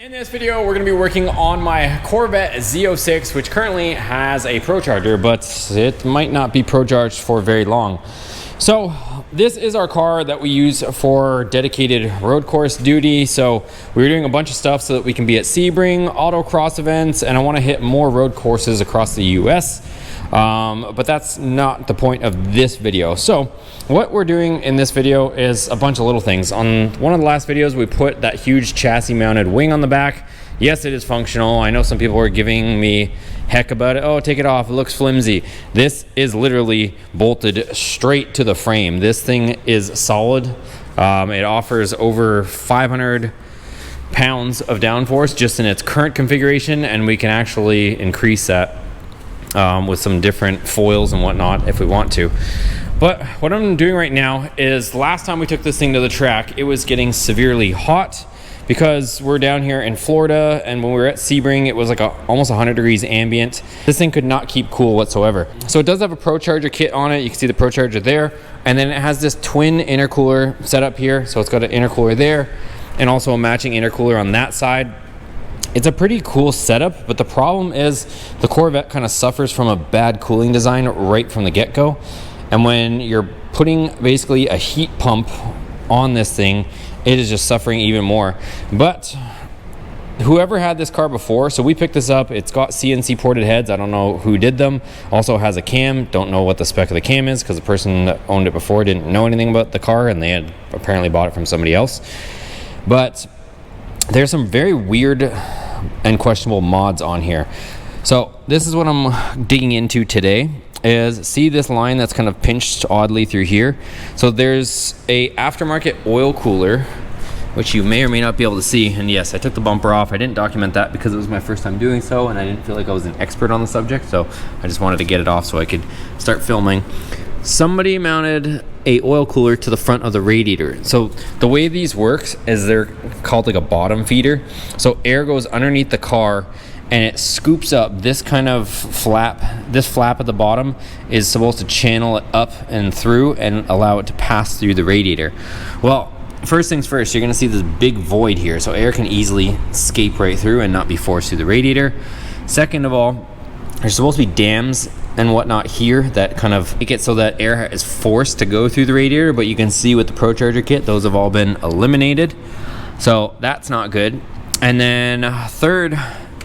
In this video, we're going to be working on my Corvette Z06, which currently has a procharger, but it might not be procharged for very long. So this is our car that we use for dedicated road course duty. So we're doing a bunch of stuff so that we can be at Sebring, autocross events, and I want to hit more road courses across the US. But that's not the point of this video. So what we're doing in this video is a bunch of little things. On one of the last videos, we put that huge chassis mounted wing on the back. Yes, it is functional. I know some people were giving me heck about it. Oh, take it off, it looks flimsy. This is literally bolted straight to the frame. This thing is solid. It offers over 500 pounds of downforce just in its current configuration, and we can actually increase that with some different foils and whatnot if we want to. But what I'm doing right now is, last time we took this thing to the track, it was getting severely hot because we're down here in Florida, and when we were at Sebring, it was like almost 100 degrees ambient. This thing could not keep cool whatsoever. So it does have a procharger kit on it. You can see the procharger there, and then it has this twin intercooler setup here. So it's got an intercooler there and also a matching intercooler on that side. It's a pretty cool setup, but the problem is the Corvette kind of suffers from a bad cooling design right from the get-go. And when you're putting basically a heat pump on this thing, it is just suffering even more. But whoever had this car before, so we picked this up, it's got CNC ported heads. I don't know who did them. Also has a cam. Don't know what the spec of the cam is because the person that owned it before didn't know anything about the car, and they had apparently bought it from somebody else. But there's some very weird and questionable mods on here. So this is what I'm digging into today. Is see this line that's kind of pinched oddly through here. So there's a aftermarket oil cooler, which you may or may not be able to see. And yes, I took the bumper off. I didn't document that because it was my first time doing so, and I didn't feel like I was an expert on the subject, so I just wanted to get it off so I could start filming. Somebody mounted a oil cooler to the front of the radiator. So the way these works is they're called like a bottom feeder. So air goes underneath the car and it scoops up this kind of flap. This flap at the bottom is supposed to channel it up and through and allow it to pass through the radiator. Well, first things first, you're gonna see this big void here, so air can easily escape right through and not be forced through the radiator. Second of all, there's supposed to be dams and whatnot here that kind of make it so that air is forced to go through the radiator, but you can see with the procharger kit, those have all been eliminated. So that's not good. And then third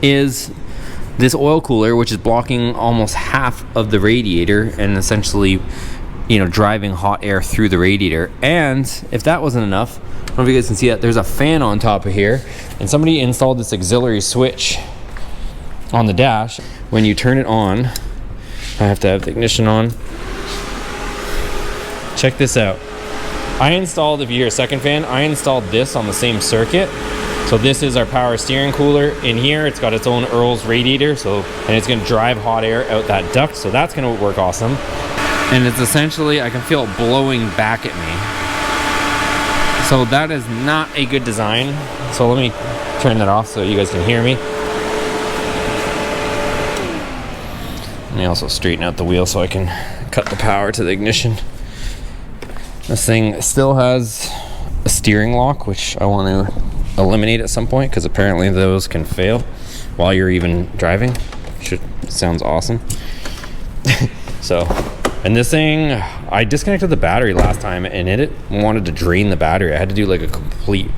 is this oil cooler, which is blocking almost half of the radiator and essentially, you know, driving hot air through the radiator. And if that wasn't enough, I don't know if you guys can see that, there's a fan on top of here, and somebody installed this auxiliary switch on the dash. When you turn it on, I have to have the ignition on. Check this out. I installed, if you hear a second fan, I installed this on the same circuit. So this is our power steering cooler. In here, it's got its own Earl's radiator, and it's gonna drive hot air out that duct, so that's gonna work awesome. And it's essentially, I can feel it blowing back at me. So that is not a good design. So let me turn that off so you guys can hear me. Let me also straighten out the wheel so I can cut the power to the ignition. This thing still has a steering lock, which I want to eliminate at some point because apparently those can fail while you're even driving. Sounds awesome. So, and this thing, I disconnected the battery last time and it wanted to drain the battery. I had to do like a complete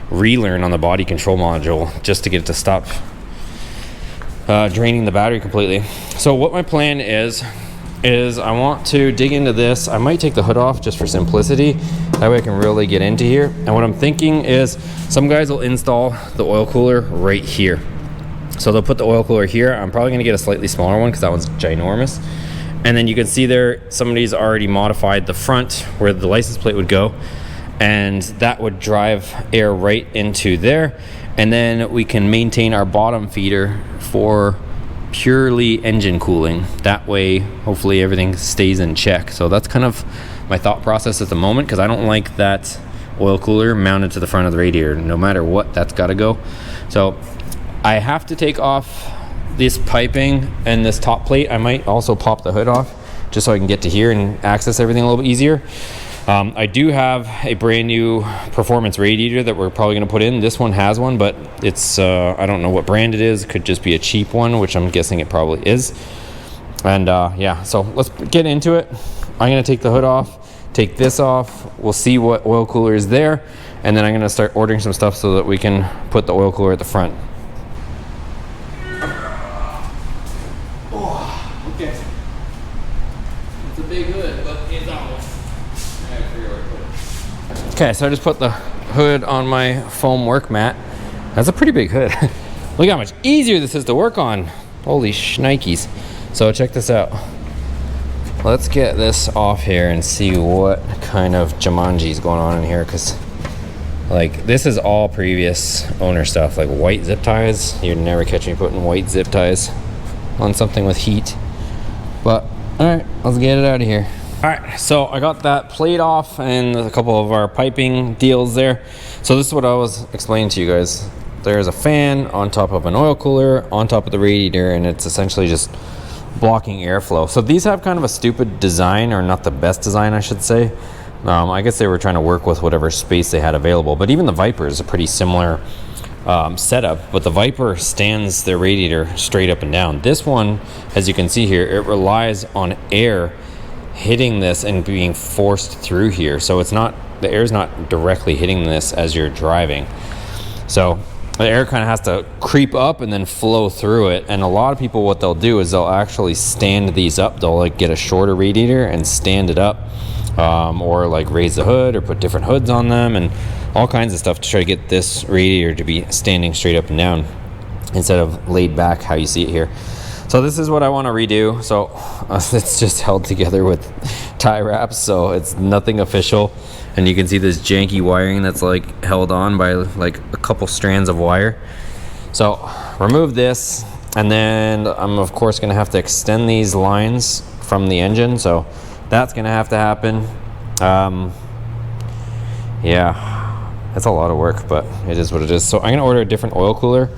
relearn on the body control module just to get it to stop draining the battery completely. So what my plan is I want to dig into this. I might take the hood off just for simplicity. That way I can really get into here. And what I'm thinking is some guys will install the oil cooler right here. So they'll put the oil cooler here. I'm probably gonna get a slightly smaller one because that one's ginormous. And then you can see there, somebody's already modified the front where the license plate would go. And that would drive air right into there. And then we can maintain our bottom feeder for purely engine cooling. That way, hopefully everything stays in check. So that's kind of my thought process at the moment, because I don't like that oil cooler mounted to the front of the radiator. No matter what, that's got to go. So I have to take off this piping and this top plate. I might also pop the hood off just so I can get to here and access everything a little bit easier. I do have a brand new performance radiator that we're probably going to put in. This one has one, but it's I don't know what brand it is. It could just be a cheap one, which I'm guessing it probably is. And yeah, so let's get into it. I'm going to take the hood off, take this off. We'll see what oil cooler is there, and then I'm going to start ordering some stuff so that we can put the oil cooler at the front. Oh, okay. It's a big hood, but it's out. Okay, so I just put the hood on my foam work mat. That's a pretty big hood. Look how much easier this is to work on. Holy shnikes. So check this out. Let's get this off here and see what kind of Jumanji is going on in here, because like this is all previous owner stuff, like white zip ties. You'd never catch me putting white zip ties on something with heat. But all right, let's get it out of here. All right, so I got that plate off and a couple of our piping deals there. So this is what I was explaining to you guys. There's a fan on top of an oil cooler on top of the radiator, and it's essentially just blocking airflow. So these have kind of a stupid design, or not the best design, I should say. I guess they were trying to work with whatever space they had available, but even the Viper is a pretty similar setup, but the Viper stands their radiator straight up and down. This one, as you can see here, it relies on air hitting this and being forced through here. So it's not, the air is not directly hitting this as you're driving. So the air kind of has to creep up and then flow through it. And a lot of people, what they'll do is they'll actually stand these up. They'll like get a shorter radiator and stand it up, or like raise the hood or put different hoods on them and all kinds of stuff to try to get this radiator to be standing straight up and down instead of laid back how you see it here. So this is what I want to redo. So it's just held together with tie wraps, so it's nothing official. And you can see this janky wiring that's like held on by like a couple strands of wire. So remove this, and then I'm of course going to have to extend these lines from the engine. So that's going to have to happen. Yeah, that's a lot of work, but it is what it is. So I'm going to order a different oil cooler.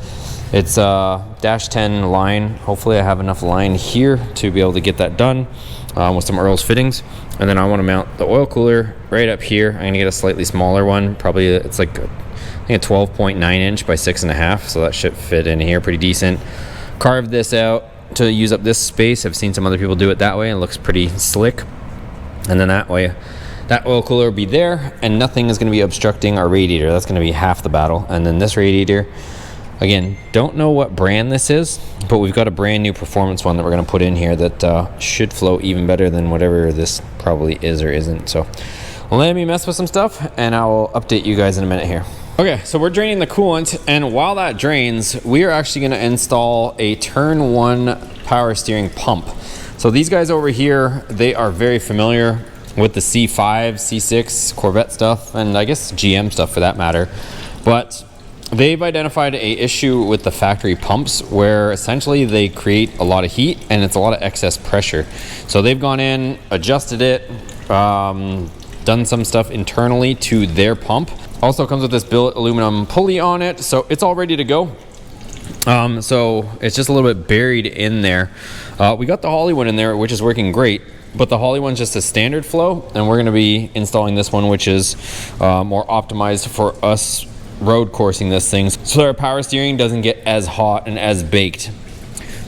It's a -10 line. Hopefully I have enough line here to be able to get that done with some Earl's fittings. And then I want to mount the oil cooler right up here. I'm going to get a slightly smaller one. Probably it's like I think a 12.9 inch by 6.5. So that should fit in here pretty decent. Carved this out to use up this space. I've seen some other people do it that way. It looks pretty slick. And then that way, that oil cooler will be there and nothing is going to be obstructing our radiator. That's going to be half the battle. And then this radiator, again, don't know what brand this is, but we've got a brand new performance one that we're going to put in here that should flow even better than whatever this probably is or isn't. So let me mess with some stuff and I'll update you guys in a minute here. Okay, so we're draining the coolant, and while that drains, we are actually going to install a turn 1 power steering pump. So these guys over here, they are very familiar with the C5, C6 Corvette stuff, and I guess GM stuff for that matter. But they've identified a issue with the factory pumps where essentially they create a lot of heat and it's a lot of excess pressure. So they've gone in, adjusted it, done some stuff internally to their pump. Also comes with this billet aluminum pulley on it, so it's all ready to go. So it's just a little bit buried in there. We got the Holley one in there, which is working great, but the Holley one's just a standard flow, and we're going to be installing this one, which is more optimized for us road coursing this thing, so our power steering doesn't get as hot and as baked.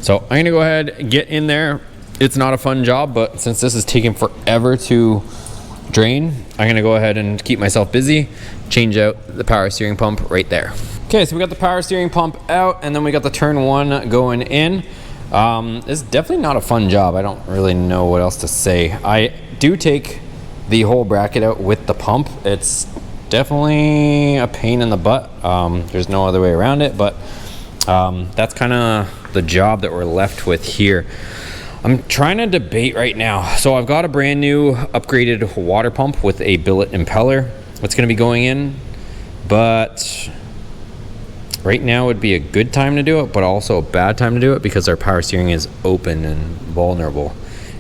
So I'm gonna go ahead and get in there. It's not a fun job, but since this is taking forever to drain, I'm gonna go ahead and keep myself busy, change out the power steering pump right there. Okay, so we got the power steering pump out, and then we got the turn 1 going in. It's definitely not a fun job. I don't really know what else to say. I do take the whole bracket out with the pump. It's definitely a pain in the butt. There's no other way around it, but that's kind of the job that we're left with here. I'm trying to debate right now. So I've got a brand new upgraded water pump with a billet impeller. It's going to be going in, but right now would be a good time to do it, but also a bad time to do it because our power steering is open and vulnerable.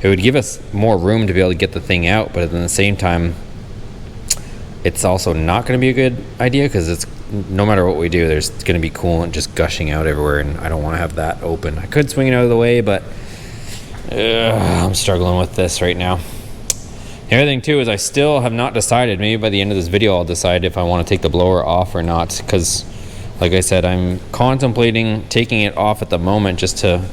It would give us more room to be able to get the thing out, but at the same time, it's also not going to be a good idea because it's no matter what we do, there's going to be coolant just gushing out everywhere, and I don't want to have that open. I could swing it out of the way, but I'm struggling with this right now. The other thing too is I still have not decided. Maybe by the end of this video I'll decide if I want to take the blower off or not, because like I said, I'm contemplating taking it off at the moment just to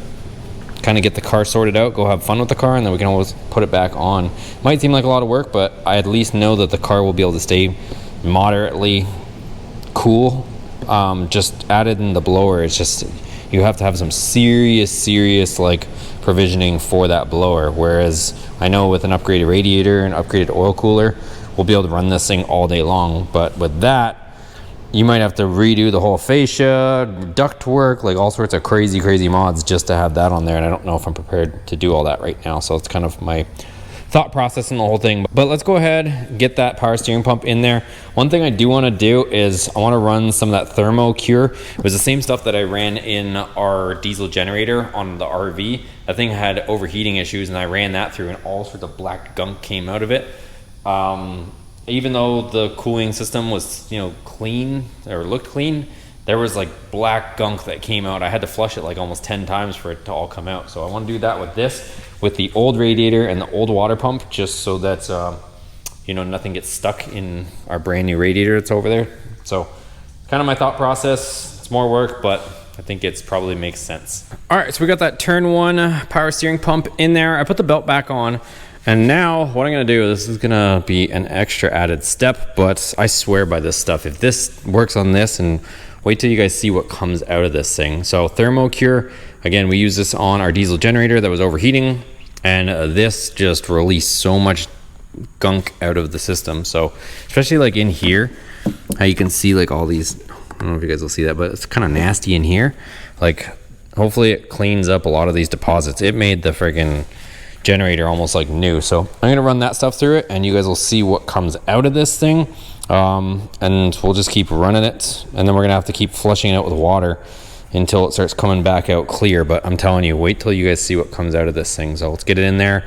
kind of get the car sorted out, go have fun with the car, and then we can always put it back on. Might seem like a lot of work, but I at least know that the car will be able to stay moderately cool. Just added in the blower, it's just, you have to have some serious like provisioning for that blower, whereas I know with an upgraded radiator and upgraded oil cooler, we'll be able to run this thing all day long. But with that, you might have to redo the whole fascia, duct work, like all sorts of crazy mods just to have that on there, and I don't know if I'm prepared to do all that right now. So it's kind of my thought process in the whole thing. But let's go ahead, get that power steering pump in there. One thing I do want to do is I want to run some of that thermo cure. It was the same stuff that I ran in our diesel generator on the RV. That thing had overheating issues, and I ran that through, and all sorts of black gunk came out of it. Even though the cooling system was, you know, clean or looked clean, there was like black gunk that came out. I had to flush it like almost 10 times for it to all come out. So I want to do that with this, with the old radiator and the old water pump, just so that you know, nothing gets stuck in our brand new radiator that's over there. So kind of my thought process. It's more work, but I think it's probably makes sense. All right, so we got that turn 1 power steering pump in there. I put the belt back on. And now what I'm gonna do, this is gonna be an extra added step, but I swear by this stuff. If this works on this, and wait till you guys see what comes out of this thing. So thermo cure, again, we use this on our diesel generator that was overheating, and this just released so much gunk out of the system. So especially like in here, how you can see like all these, I don't know if you guys will see that, but it's kind of nasty in here. Like hopefully it cleans up a lot of these deposits. It made the friggin' generator almost like new. So I'm gonna run that stuff through it, and you guys will see what comes out of this thing, and we'll just keep running it, and then we're gonna have to keep flushing it out with water until it starts coming back out clear. But I'm telling you, wait till you guys see what comes out of this thing. So let's get it in there,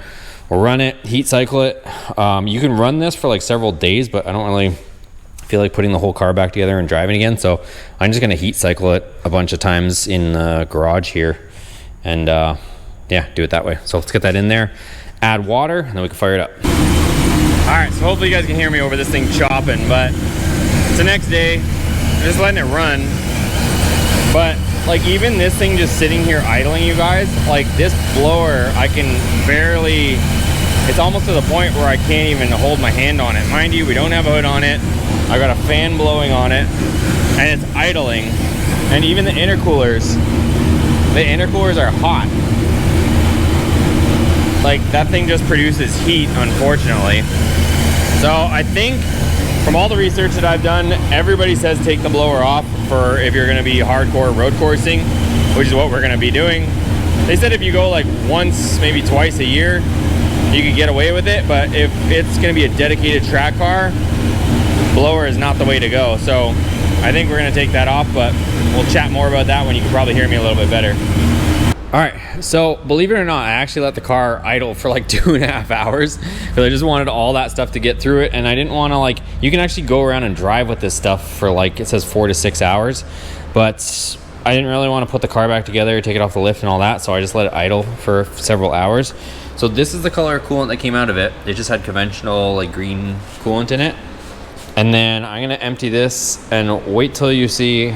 we'll run it, heat cycle it. You can run this for like several days, but I don't really feel like putting the whole car back together and driving again, so I'm just gonna heat cycle it a bunch of times in the garage here, and yeah, do it that way. So let's get that in there, add water, and then we can fire it up. All right, so hopefully you guys can hear me over this thing chopping, but it's the next day. I'm just letting it run. But like even this thing just sitting here idling, you guys, like this blower, I can barely, it's almost to the point where I can't even hold my hand on it. Mind you, we don't have a hood on it. I got a fan blowing on it, and it's idling. And even the intercoolers are hot. Like that thing just produces heat, unfortunately. So I think from all the research that I've done, everybody says take the blower off for if you're gonna be hardcore road coursing, which is what we're gonna be doing. They said if you go like once, maybe twice a year, you could get away with it, but if it's gonna be a dedicated track car, blower is not the way to go. So I think we're gonna take that off, but we'll chat more about that when you can probably hear me a little bit better. All right, so believe it or not, I actually let the car idle for like 2.5 hours because I just wanted all that stuff to get through it, and I didn't want to, like, you can actually go around and drive with this stuff for like, it says 4 to 6 hours, but I didn't really want to put the car back together, take it off the lift and all that, so I just let it idle for several hours. So this is the color of coolant that came out of it. It just had conventional like green coolant in it. And then I'm gonna empty this and wait till you see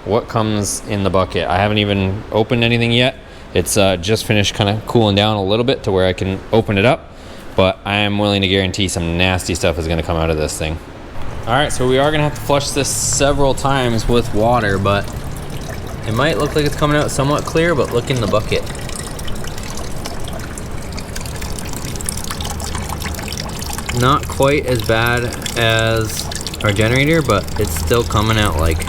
what comes in the bucket. I haven't even opened anything yet. It's just finished kind of cooling down a little bit to where I can open it up, but I am willing to guarantee some nasty stuff is gonna come out of this thing. All right, so we are gonna have to flush this several times with water, but it might look like it's coming out somewhat clear, but look in the bucket. Not quite as bad as our generator, but it's still coming out like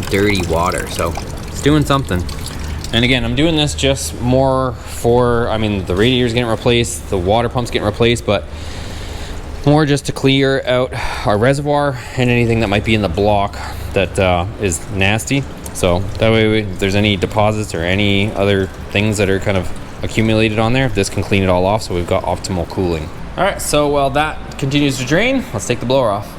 dirty water, so it's doing something. And again, I'm doing this just more for, I mean, the radiator's getting replaced, the water pump's getting replaced, but more just to clear out our reservoir and anything that might be in the block that is nasty. So that way, if there's any deposits or any other things that are kind of accumulated on there, this can clean it all off, so we've got optimal cooling. All right, so while that continues to drain, let's take the blower off.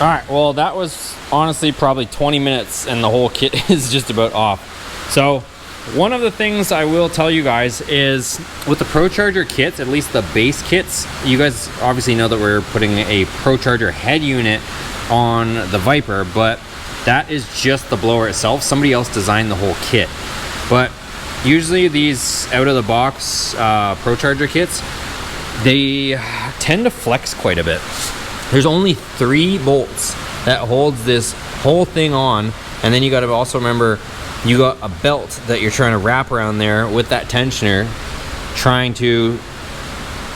All right, well, that was honestly probably 20 minutes and the whole kit is just about off. So one of the things I will tell you guys is with the Procharger kits, at least the base kits, you guys obviously know that we're putting a Procharger head unit on the Viper, but that is just the blower itself. Somebody else designed the whole kit. But usually these out of the box Procharger kits, they tend to flex quite a bit. There's only 3 bolts that holds this whole thing on, and then you got to also remember you got a belt that you're trying to wrap around there with that tensioner, trying to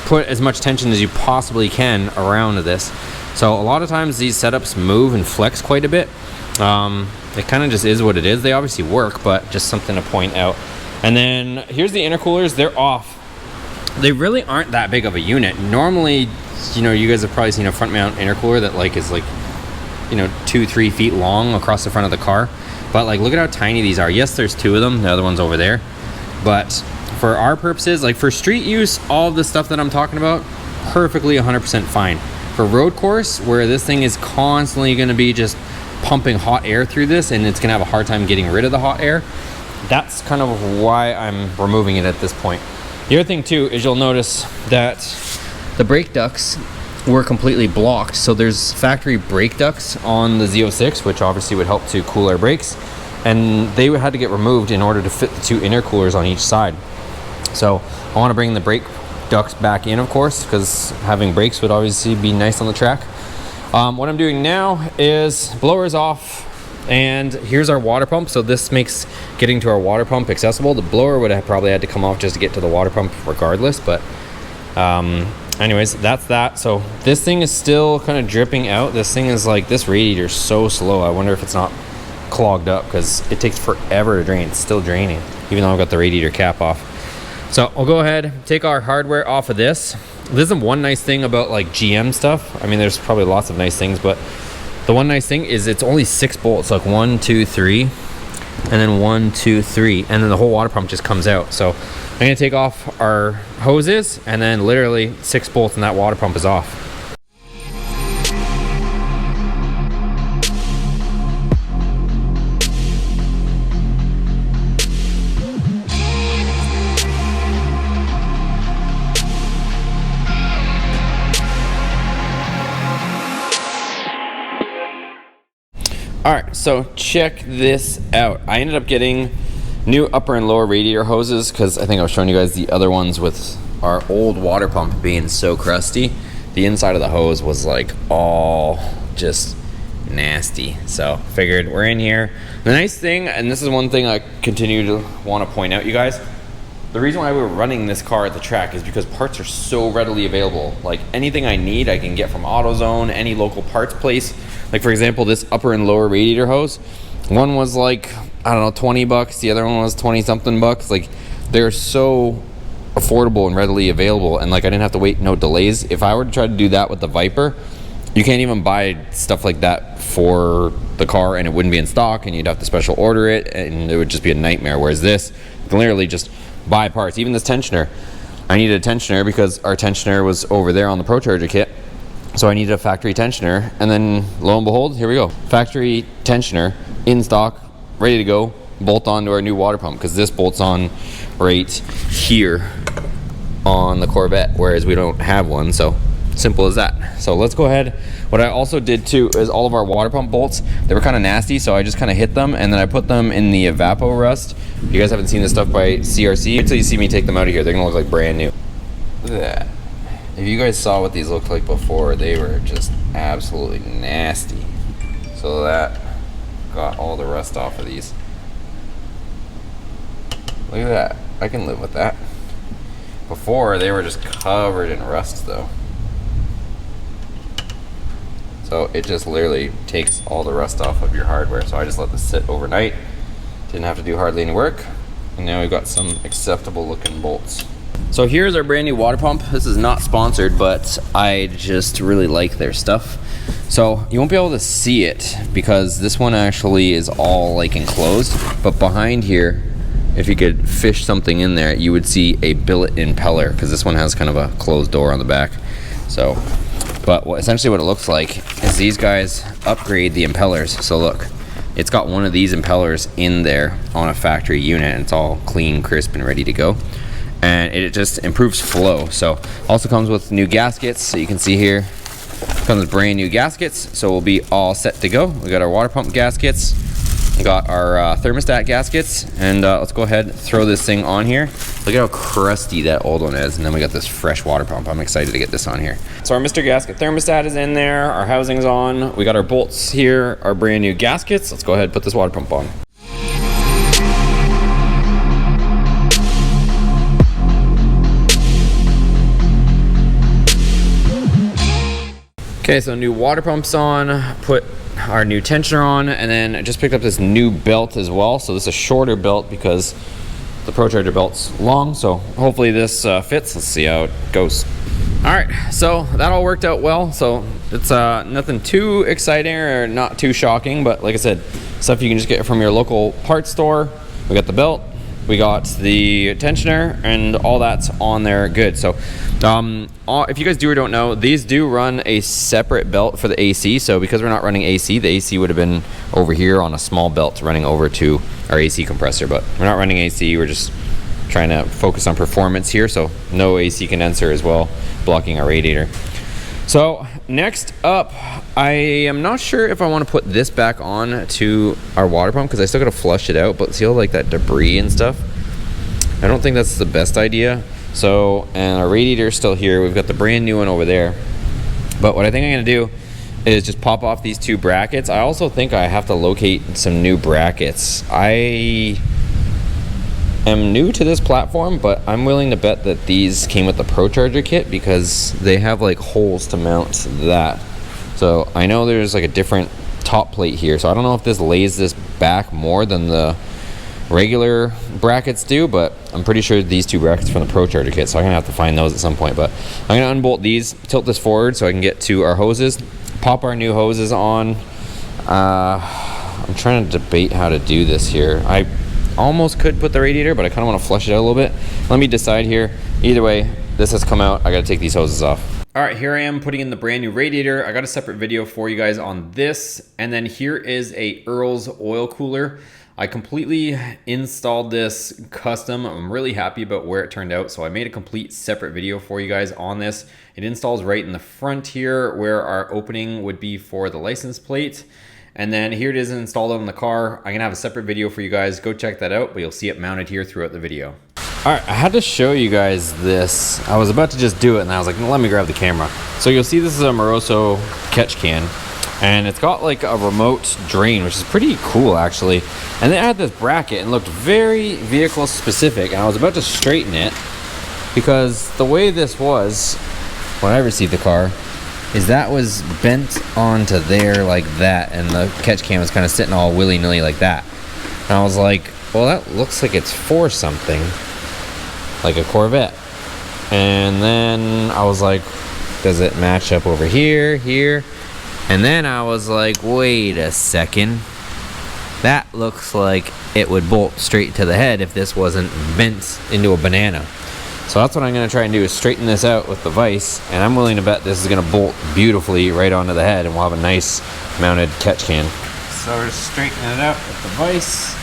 put as much tension as you possibly can around this. So a lot of times these setups move and flex quite a bit. It kind of just is what it is. They obviously work, but just something to point out. And then here's the intercoolers. They're off. They really aren't that big of a unit. Normally, you know, you guys have probably seen a front mount intercooler that like is like, you know, 2-3 feet long across the front of the car. But like, look at how tiny these are. Yes, there's 2 of them. The other one's over there. But for our purposes, like for street use, all of the stuff that I'm talking about, perfectly 100% fine. For road course, where this thing is constantly going to be just pumping hot air through this and it's going to have a hard time getting rid of the hot air, that's kind of why I'm removing it at this point. The other thing too is you'll notice that the brake ducts were completely blocked. So there's factory brake ducts on the Z06, which obviously would help to cool our brakes. And they had to get removed in order to fit the 2 intercoolers on each side. So I want to bring the brake ducts back in, of course, because having brakes would obviously be nice on the track. What I'm doing now is blower's off, and here's our water pump. So this makes getting to our water pump accessible. The blower would have probably had to come off just to get to the water pump regardless, but anyways, that's that. So this thing is still kind of dripping out. This thing is like, this radiator is so slow. I wonder if it's not clogged up because it takes forever to drain. It's still draining, even though I've got the radiator cap off. So I'll go ahead, take our hardware off of this. This is one nice thing about like GM stuff. I mean, there's probably lots of nice things, but the one nice thing is it's only 6 bolts, like 1, 2, 3, and then 1, 2, 3, and then the whole water pump just comes out. So I'm gonna take off our hoses, and then literally 6 bolts and that water pump is off. All right, so check this out. I ended up getting new upper and lower radiator hoses because I think I was showing you guys the other ones with our old water pump being so crusty. The inside of the hose was like all just nasty. So figured we're in here. The nice thing, and this is one thing I continue to want to point out, you guys, the reason why we're running this car at the track is because parts are so readily available. Like anything I need, I can get from AutoZone, any local parts place. Like for example, this upper and lower radiator hose, one was like, I don't know, 20 bucks. The other one was 20 something bucks. Like they're so affordable and readily available. And like, I didn't have to wait, no delays. If I were to try to do that with the Viper, you can't even buy stuff like that for the car and it wouldn't be in stock and you'd have to special order it and it would just be a nightmare. Whereas this, you can literally just buy parts. Even this tensioner, I needed a tensioner because our tensioner was over there on the Procharger kit. So I needed a factory tensioner, and then lo and behold, here we go. Factory tensioner in stock, ready to go, bolt on to our new water pump, because this bolts on right here on the Corvette, whereas we don't have one, so simple as that. So let's go ahead. What I also did too is all of our water pump bolts, they were kind of nasty, so I just kind of hit them, and then I put them in the Evapo Rust. If you guys haven't seen this stuff by CRC, until you see me take them out of here, they're gonna look like brand new. Look at that. If you guys saw what these looked like before, they were just absolutely nasty. So that got all the rust off of these. Look at that. I can live with that. Before, they were just covered in rust though. So it just literally takes all the rust off of your hardware. So I just let this sit overnight. Didn't have to do hardly any work. And now we've got some acceptable looking bolts. So here's our brand new water pump. This is not sponsored, but I just really like their stuff. So you won't be able to see it because this one actually is all like enclosed, but behind here, if you could fish something in there, you would see a billet impeller because this one has kind of a closed door on the back. So But essentially what it looks like is these guys upgrade the impellers. So look, it's got one of these impellers in there on a factory unit, and it's all clean, crisp, and ready to go. And it just improves flow. So also comes with new gaskets. So you can see here, comes with brand new gaskets. So we'll be all set to go. We got our water pump gaskets, we got our thermostat gaskets, and let's go ahead and throw this thing on here. Look at how crusty that old one is, and then we got this fresh water pump. I'm excited to get this on here. So our Mr. Gasket thermostat is in there, our housing's on, we got our bolts here, our brand new gaskets. Let's go ahead and put this water pump on. Okay, so new water pumps on, put our new tensioner on, and then I just picked up this new belt as well. So this is a shorter belt because the procharger belt's long, so hopefully this fits. Let's see how it goes. All right, so that all worked out well. So it's nothing too exciting or not too shocking, but like I said, stuff you can just get from your local parts store. We got the belt, we got the tensioner, and all that's on there good. So if you guys do or don't know, these do run a separate belt for the AC. So because we're not running AC, the AC would have been over here on a small belt running over to our AC compressor, but we're not running AC. We're just trying to focus on performance here. So no AC condenser as well, blocking our radiator. So next up, I am not sure if I want to put this back on to our water pump because I still got to flush it out, but see all like that debris and stuff? I don't think that's the best idea. So, and our radiator is still here. We've got the brand new one over there. But what I think I'm going to do is just pop off these two brackets. I also think I have to locate some new brackets. I am new to this platform, but I'm willing to bet that these came with the procharger kit because they have like holes to mount that. So I know there's like a different top plate here. So I don't know if this lays this back more than the regular brackets do, but I'm pretty sure these two brackets from the procharger kit, so I'm gonna have to find those at some point. But I'm gonna unbolt these, tilt this forward so I can get to our hoses, pop our new hoses on. I'm trying to debate how to do this here. I almost could put the radiator, but I kind of want to flush it out a little bit. Let me decide here. Either way, this has come out. I got to take these hoses off. All right, here I am putting in the brand new radiator. I got a separate video for you guys on this. And then here is a Earl's oil cooler. I completely installed this custom. I'm really happy about where it turned out. So I made a complete separate video for you guys on this. It installs right in the front here where our opening would be for the license plate. And then here it is installed on the car. I'm gonna have a separate video for you guys. Go check that out, but you'll see it mounted here throughout the video. All right, I had to show you guys this. I was about to just do it and I was like, let me grab the camera. So you'll see this is a Moroso catch can. And it's got like a remote drain, which is pretty cool actually. And then I had this bracket and looked very vehicle specific. And I was about to straighten it because the way this was, when I received the car, is that was bent onto there like that. And the catch can was kind of sitting all willy-nilly like that. And I was like, well, that looks like it's for something, like a Corvette. And then I was like, does it match up over here, here? And then I was like, wait a second. That looks like it would bolt straight to the head if this wasn't bent into a banana. So that's what I'm gonna try and do, is straighten this out with the vise. And I'm willing to bet this is gonna bolt beautifully right onto the head and we'll have a nice mounted catch can. So we're just straightening it out with the vise.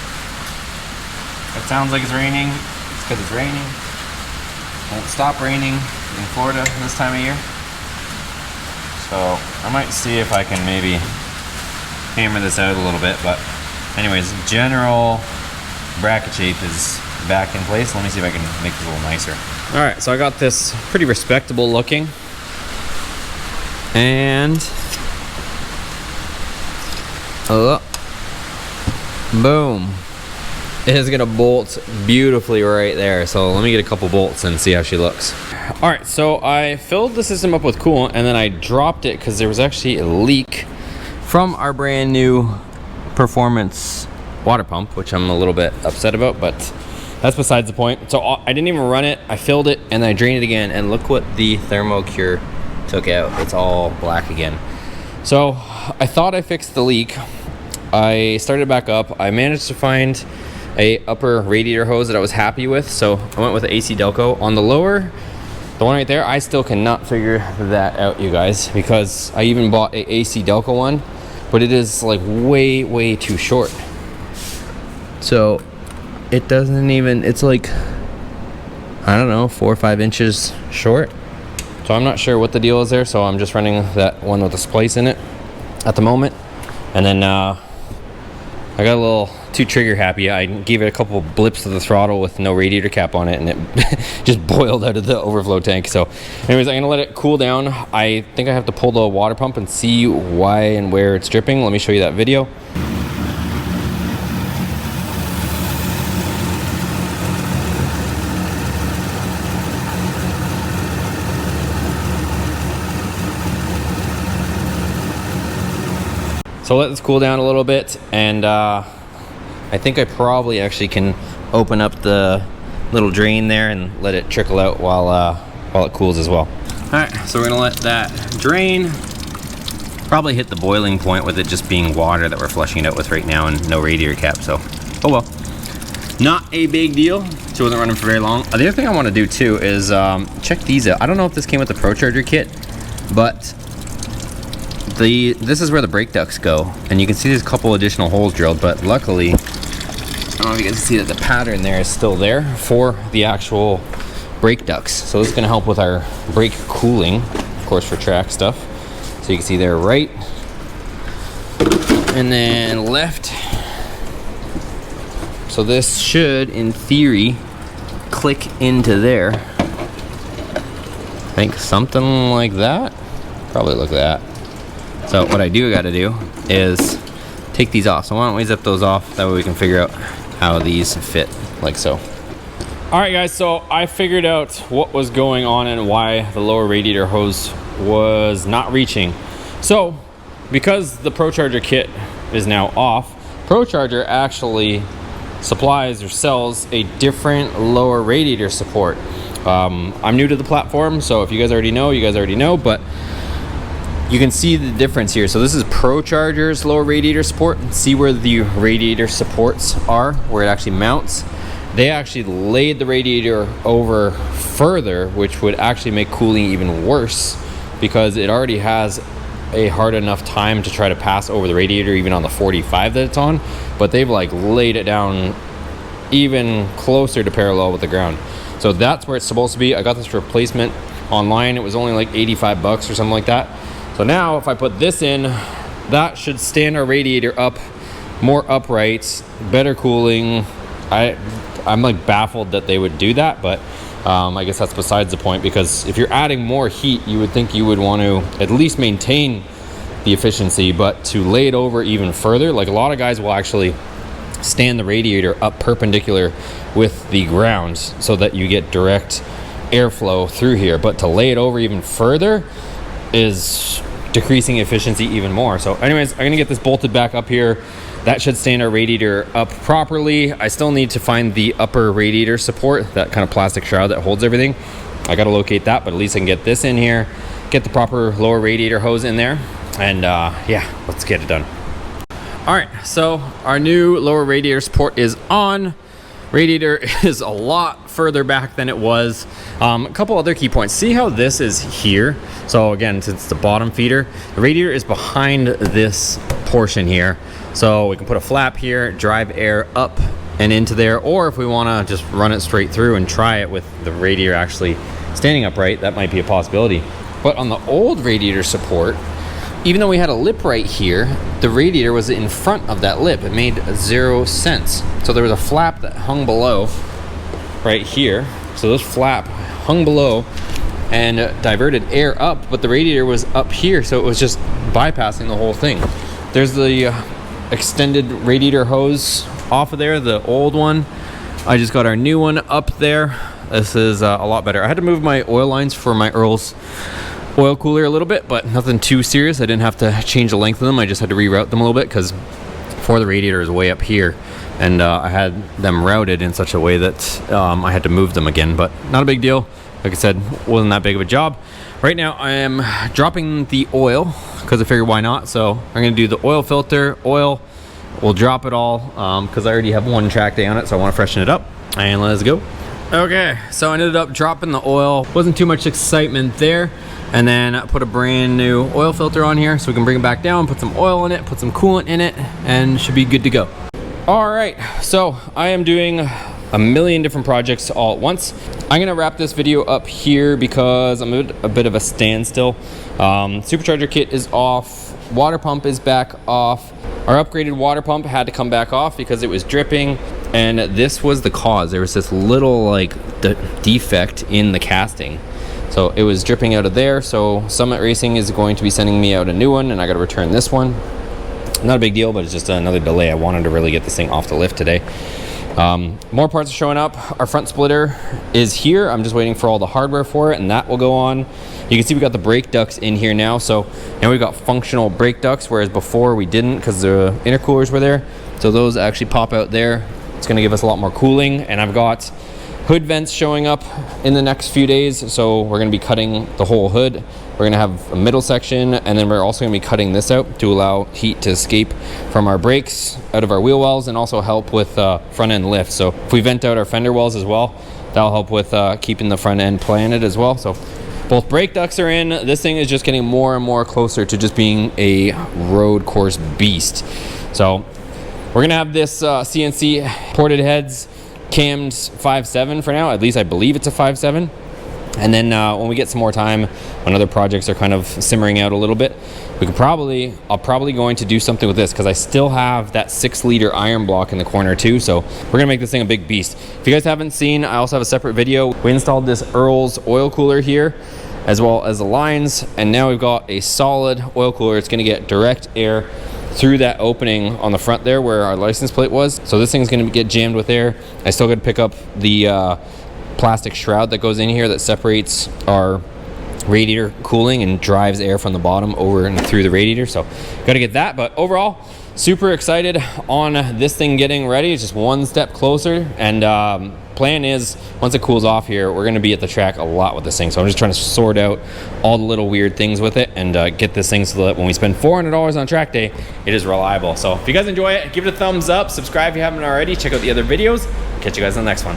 It sounds like it's raining. It's because it's raining. Won't stop raining in Florida this time of year. So I might see if I can maybe hammer this out a little bit, but anyways, general bracket shape is back in place. Let me see if I can make this a little nicer. All right, so I got this pretty respectable looking, and boom. It is gonna bolt beautifully right there. So let me get a couple bolts and see how she looks. All right, so I filled the system up with coolant and then I dropped it because there was actually a leak from our brand new performance water pump, which I'm a little bit upset about, but that's besides the point. So I didn't even run it. I filled it and I drained it again, and look what the thermocure took out. It's all black again. So I thought I fixed the leak. I started back up. I managed to find a upper radiator hose that I was happy with, so I went with the AC Delco. On the lower The one right there, I still cannot figure that out, you guys, because I even bought a AC Delco one, but it is like way too short. So it doesn't even, it's like, I don't know, 4 or 5 inches short. So I'm not sure what the deal is there. So I'm just running that one with the splice in it at the moment. And then I got a little too trigger happy. I gave it a couple blips to the throttle with no radiator cap on it, and it just boiled out of the overflow tank. So anyways, I'm gonna let it cool down. I think I have to pull the water pump and see why and where it's dripping. Let me show you that video. So let this cool down a little bit, and I think I probably actually can open up the little drain there and let it trickle out while it cools as well. All right, so we're gonna let that drain. Probably hit the boiling point with it just being water that we're flushing it out with right now and no radiator cap, so oh well. Not a big deal. So it wasn't running for very long. The other thing I want to do too is check these out. I don't know if this came with the Procharger kit, but this is where the brake ducts go, and you can see there's a couple additional holes drilled, but luckily, I don't know if you guys can see that the pattern there is still there for the actual brake ducts. So this is going to help with our brake cooling, of course, for track stuff. So you can see there right, and then left. So this should, in theory, click into there. I think something like that. Probably look at that. So what I got to do is take these off. So why don't we zip those off? That way we can figure out how these fit, like so. All right, guys, so I figured out what was going on and why the lower radiator hose was not reaching. So because the Procharger kit is now off, Procharger actually supplies or sells a different lower radiator support. I'm new to the platform, so if you guys already know, you guys already know, but you can see the difference here. So this is Procharger's lower radiator support. See where the radiator supports are, where it actually mounts. They actually laid the radiator over further, which would actually make cooling even worse because it already has a hard enough time to try to pass over the radiator even on the 45 that it's on, but they've like laid it down even closer to parallel with the ground. So that's where it's supposed to be. I got this replacement online. It was only like 85 bucks or something like that. So now if I put this in, that should stand our radiator up more upright, better cooling. I'm like baffled that they would do that, but I guess that's besides the point, because if you're adding more heat, you would think you would want to at least maintain the efficiency, but to lay it over even further, like a lot of guys will actually stand the radiator up perpendicular with the ground so that you get direct airflow through here, but to lay it over even further is decreasing efficiency even more. So anyways, I'm gonna get this bolted back up here. That should stand our radiator up properly. I still need to find the upper radiator support, that kind of plastic shroud that holds everything. I gotta locate that, but at least I can get this in here, get the proper lower radiator hose in there, and yeah, let's get it done. All right, so our new lower radiator support is on. Radiator is a lot further back than it was. A couple other key points. See how this is here? So again, since it's the bottom feeder, the radiator is behind this portion here. So we can put a flap here, drive air up and into there, or if we wanna just run it straight through and try it with the radiator actually standing upright, that might be a possibility. But on the old radiator support, even though we had a lip right here, the radiator was in front of that lip. It made 0 sense. So there was a flap that hung below right here. So this flap hung below and diverted air up, but the radiator was up here, so it was just bypassing the whole thing. There's the extended radiator hose off of there, the old one. I just got our new one up there. This is a lot better. I had to move my oil lines for my Earl's oil cooler a little bit, but nothing too serious. I didn't have to change the length of them. I just had to reroute them a little bit because before the radiator is way up here, and I had them routed in such a way that I had to move them again, but not a big deal. Like I said, wasn't that big of a job. Right now I am dropping the oil because I figured why not. So I'm gonna do the oil filter, oil, we'll drop it all because I already have one track day on it, so I want to freshen it up, and let's go. Okay, so I ended up dropping the oil. Wasn't too much excitement there. And then I put a brand new oil filter on here so we can bring it back down, put some oil in it, put some coolant in it, and should be good to go. All right, so I am doing a million different projects all at once. I'm gonna wrap this video up here because I'm at a bit of a standstill. Supercharger kit is off, water pump is back off. Our upgraded water pump had to come back off because it was dripping, and this was the cause. There was this little like defect in the casting. So it was dripping out of there. So Summit Racing is going to be sending me out a new one, and I gotta return this one. Not a big deal, but it's just another delay. I wanted to really get this thing off the lift today. More parts are showing up. Our front splitter is here. I'm just waiting for all the hardware for it, and that will go on. You can see we got the brake ducts in here now. So now we've got functional brake ducts, whereas before we didn't because the intercoolers were there. So those actually pop out there. It's gonna give us a lot more cooling, and I've got hood vents showing up in the next few days. So we're gonna be cutting the whole hood. We're gonna have a middle section, and then we're also gonna be cutting this out to allow heat to escape from our brakes out of our wheel wells, and also help with front end lift. So if we vent out our fender wells as well, that'll help with keeping the front end planted as well. So both brake ducts are in. This thing is just getting more and more closer to just being a road course beast. So we're gonna have this CNC ported heads cammed 5.7 for now. At least I believe it's a 5.7. And then when we get some more time, when other projects are kind of simmering out a little bit, I'll probably going to do something with this because I still have that 6-liter iron block in the corner too. So we're gonna make this thing a big beast. If you guys haven't seen, I also have a separate video. We installed this Earl's oil cooler here, as well as the lines, and now we've got a solid oil cooler. It's gonna get direct air through that opening on the front there where our license plate was. So this thing's gonna get jammed with air. I still gotta pick up the plastic shroud that goes in here that separates our radiator cooling and drives air from the bottom over and through the radiator. So got to get that, but overall super excited on this thing getting ready. It's just one step closer, and plan is once it cools off here, we're going to be at the track a lot with this thing. So I'm just trying to sort out all the little weird things with it and get this thing so that when we spend $400 on track day, it is reliable. So if you guys enjoy it, give it a thumbs up, subscribe if you haven't already, check out the other videos. Catch you guys in the next one.